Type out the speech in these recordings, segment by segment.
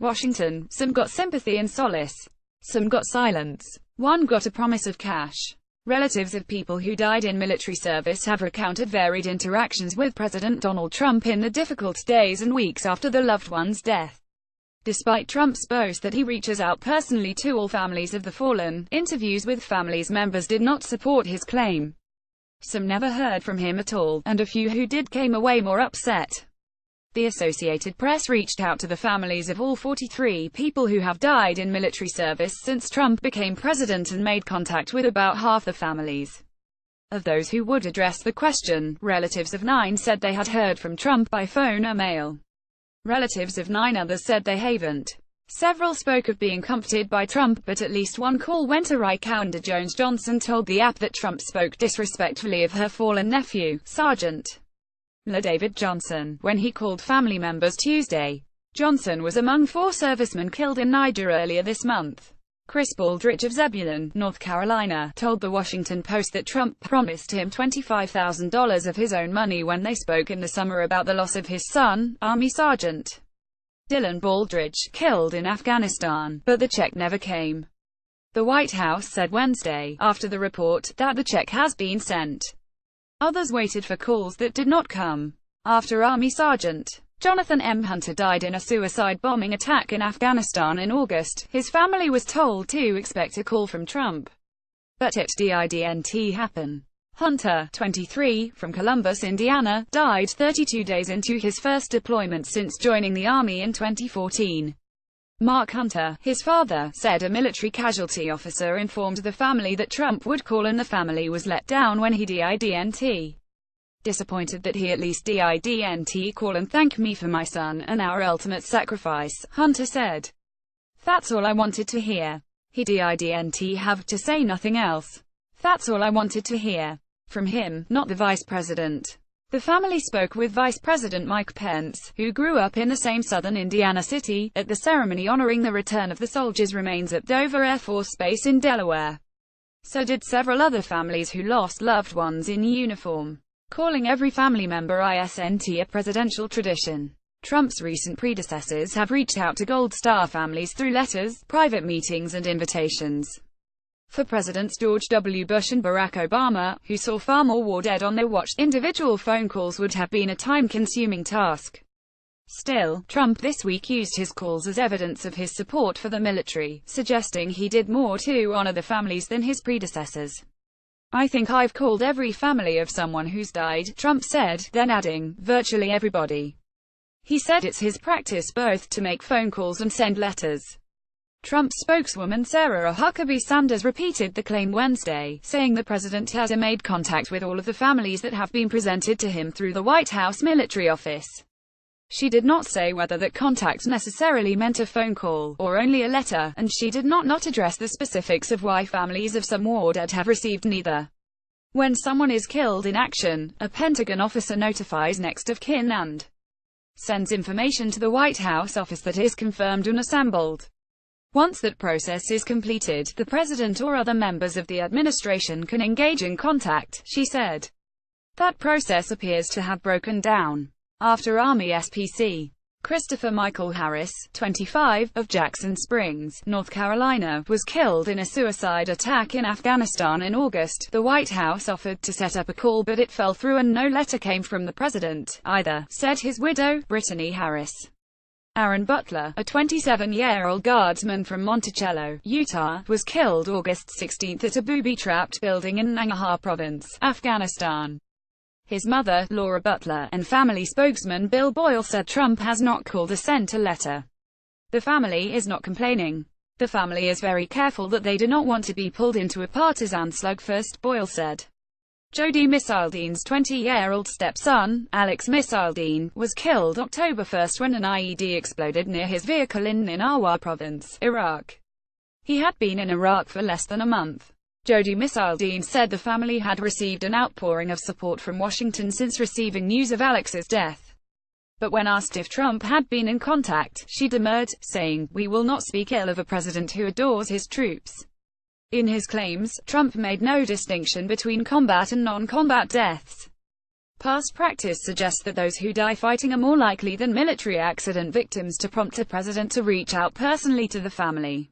Washington. Some got sympathy and solace. Some got silence. One got a promise of cash. Relatives of people who died in military service have recounted varied interactions with President Donald Trump in the difficult days and weeks after the loved one's death. Despite Trump's boast that he reaches out personally to all families of the fallen, interviews with families members did not support his claim. Some never heard from him at all, and a few who did came away more upset. The Associated Press reached out to the families of all 43 people who have died in military service since Trump became president and made contact with about half the families. Of those who would address the question, relatives of 9 said they had heard from Trump by phone or mail. Relatives of 9 others said they haven't. Several spoke of being comforted by Trump, but at least one call went awry. Cowanda JonesJohnson told the app that Trump spoke disrespectfully of her fallen nephew, Sergeant David Johnson, when he called family members Tuesday. Johnson was among 4 servicemen killed in Niger earlier this month. Chris Baldridge of Zebulon, North Carolina, told The Washington Post that Trump promised him $25,000 of his own money when they spoke in the summer about the loss of his son, Army Sergeant Dylan Baldridge, killed in Afghanistan, but the check never came. The White House said Wednesday, after the report, that the check has been sent. Others waited for calls that did not come. After Army Sergeant Jonathan M. Hunter died in a suicide bombing attack in Afghanistan in August, his family was told to expect a call from Trump. But it didn't happen. Hunter, 23, from Columbus, Indiana, died 32 days into his first deployment since joining the Army in 2014. Mark Hunter, his father, said a military casualty officer informed the family that Trump would call, and the family was let down when he didn't. Disappointed that he at least didn't call and thank me for my son and our ultimate sacrifice, Hunter said. That's all I wanted to hear. He didn't have to say nothing else. That's all I wanted to hear. From him, not the vice president. The family spoke with Vice President Mike Pence, who grew up in the same southern Indiana city, at the ceremony honoring the return of the soldiers' remains at Dover Air Force Base in Delaware. So did several other families who lost loved ones in uniform. Calling every family member isn't a presidential tradition. Trump's recent predecessors have reached out to Gold Star families through letters, private meetings and invitations. For Presidents George W. Bush and Barack Obama, who saw far more war dead on their watch, individual phone calls would have been a time-consuming task. Still, Trump this week used his calls as evidence of his support for the military, suggesting he did more to honor the families than his predecessors. I think I've called every family of someone who's died, Trump said, then adding, virtually everybody. He said it's his practice both to make phone calls and send letters. Trump spokeswoman Sarah Huckabee Sanders repeated the claim Wednesday, saying the president has made contact with all of the families that have been presented to him through the White House military office. She did not say whether that contact necessarily meant a phone call, or only a letter, and she did not address the specifics of why families of some war dead have received neither. When someone is killed in action, a Pentagon officer notifies next of kin and sends information to the White House office that is confirmed and assembled. Once that process is completed, the president or other members of the administration can engage in contact, she said. That process appears to have broken down after Army SPC Christopher Michael Harris, 25, of Jackson Springs, North Carolina, was killed in a suicide attack in Afghanistan in August. The White House offered to set up a call, but it fell through and no letter came from the president, either, said his widow, Brittany Harris. Aaron Butler, a 27-year-old guardsman from Monticello, Utah, was killed August 16 at a booby-trapped building in Nangarhar Province, Afghanistan. His mother, Laura Butler, and family spokesman Bill Boyle said Trump has not called or sent a letter. The family is not complaining. The family is very careful that they do not want to be pulled into a partisan slugfest, Boyle said. Jody Misaildine's 20-year-old stepson, Alex Misaildine, was killed October 1 when an IED exploded near his vehicle in Awry Province, Iraq. He had been in Iraq for less than a month. Jody Misaildine said the family had received an outpouring of support from Washington since receiving news of Alex's death. But when asked if Trump had been in contact, she demurred, saying, "We will not speak ill of a president who adores his troops." In his claims, Trump made no distinction between combat and non-combat deaths. Past practice suggests that those who die fighting are more likely than military accident victims to prompt the president to reach out personally to the family.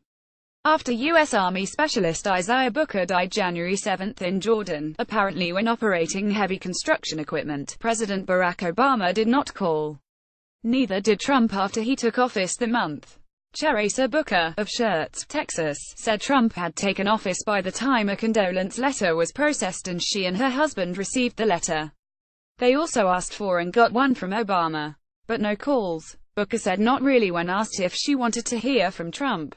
After U.S. Army Specialist Isaiah Booker died January 7 in Jordan, apparently when operating heavy construction equipment, President Barack Obama did not call. Neither did Trump after he took office that month. Teresa Booker, of Schertz, Texas, said Trump had taken office by the time a condolence letter was processed and she and her husband received the letter. They also asked for and got one from Obama. But no calls. Booker said not really when asked if she wanted to hear from Trump.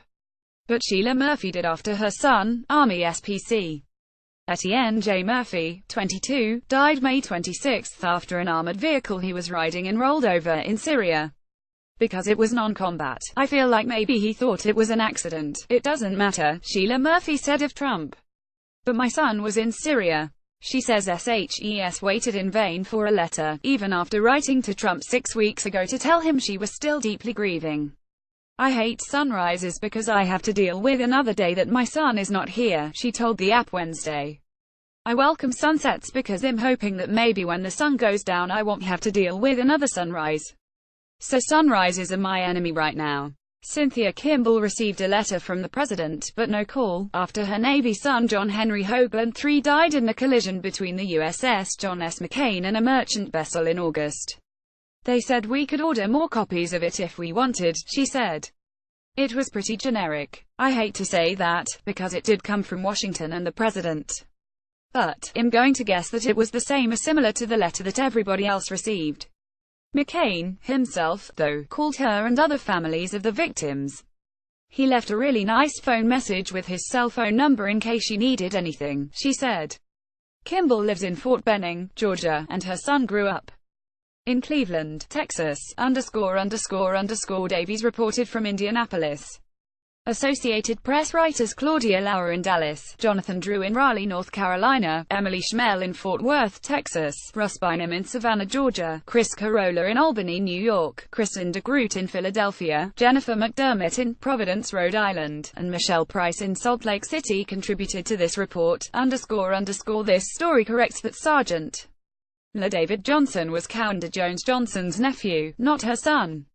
But Sheila Murphy did after her son, Army SPC. Etienne J. Murphy, 22, died May 26 after an armored vehicle he was riding in rolled over in Syria. Because it was non-combat, I feel like maybe he thought it was an accident. It doesn't matter, Sheila Murphy said of Trump. But my son was in Syria. She says SHES waited in vain for a letter, even after writing to Trump 6 weeks ago to tell him she was still deeply grieving. I hate sunrises because I have to deal with another day that my son is not here, she told the app Wednesday. I welcome sunsets because I'm hoping that maybe when the sun goes down I won't have to deal with another sunrise. So sunrises are my enemy right now. Cynthia Kimball received a letter from the president, but no call, after her Navy son John Henry Hoagland III died in the collision between the USS John S. McCain and a merchant vessel in August. They said we could order more copies of it if we wanted, she said. It was pretty generic. I hate to say that, because it did come from Washington and the president. But, I'm going to guess that it was the same or similar to the letter that everybody else received. McCain, himself, though, called her and other families of the victims. He left a really nice phone message with his cell phone number in case she needed anything, she said. Kimball lives in Fort Benning, Georgia, and her son grew up in Cleveland, Texas. Davies reported from Indianapolis. Associated Press writers Claudia Lauer in Dallas, Jonathan Drew in Raleigh, North Carolina, Emily Schmel in Fort Worth, Texas, Russ Bynum in Savannah, Georgia, Chris Carolla in Albany, New York, Kristen DeGroot in Philadelphia, Jennifer McDermott in Providence, Rhode Island, and Michelle Price in Salt Lake City contributed to this report. This story corrects that Sergeant La David Johnson was Cowanda Jones Johnson's nephew, not her son.